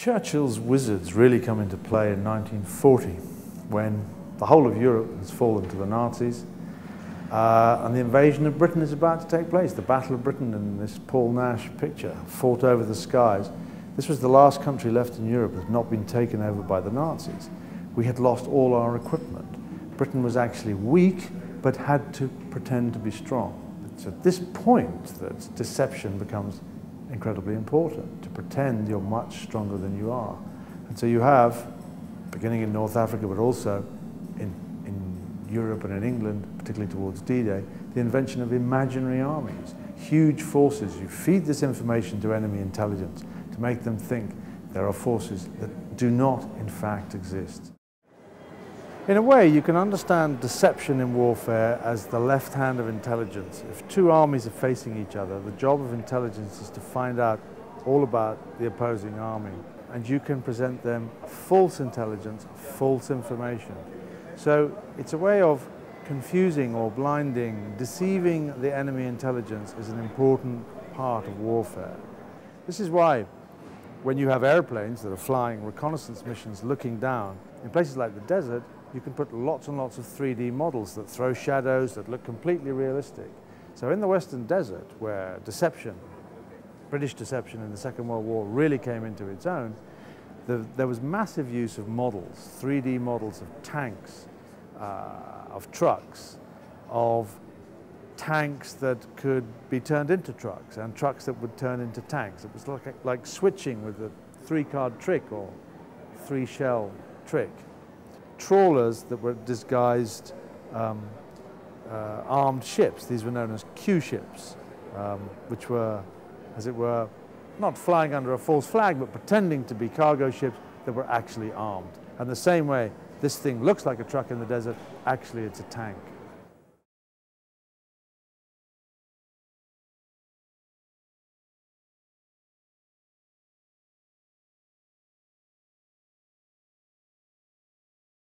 Churchill's wizards really come into play in 1940 when the whole of Europe has fallen to the Nazis and the invasion of Britain is about to take place. The Battle of Britain in this Paul Nash picture, fought over the skies. This was the last country left in Europe that had not been taken over by the Nazis. We had lost all our equipment. Britain was actually weak but had to pretend to be strong. It's at this point that deception becomes incredibly important, to pretend you're much stronger than you are. And so you have, beginning in North Africa, but also in Europe and in England, particularly towards D-Day, the invention of imaginary armies, huge forces. You feed this information to enemy intelligence to make them think there are forces that do not, in fact, exist. In a way, you can understand deception in warfare as the left hand of intelligence. If two armies are facing each other, the job of intelligence is to find out all about the opposing army, and you can present them false intelligence, false information. So it's a way of confusing or blinding, deceiving the enemy intelligence is an important part of warfare. This is why when you have airplanes that are flying reconnaissance missions looking down, in places like the desert, you can put lots and lots of 3D models that throw shadows that look completely realistic. So in the Western desert, where deception, British deception in the Second World War really came into its own, there was massive use of models, 3D models of tanks, of trucks, of tanks that could be turned into trucks and trucks that would turn into tanks. It was like switching with a 3-card trick or 3-shell trick. Trawlers that were disguised armed ships. These were known as Q ships, which were, as it were, not flying under a false flag, but pretending to be cargo ships that were actually armed. And the same way, this thing looks like a truck in the desert, actually it's a tank.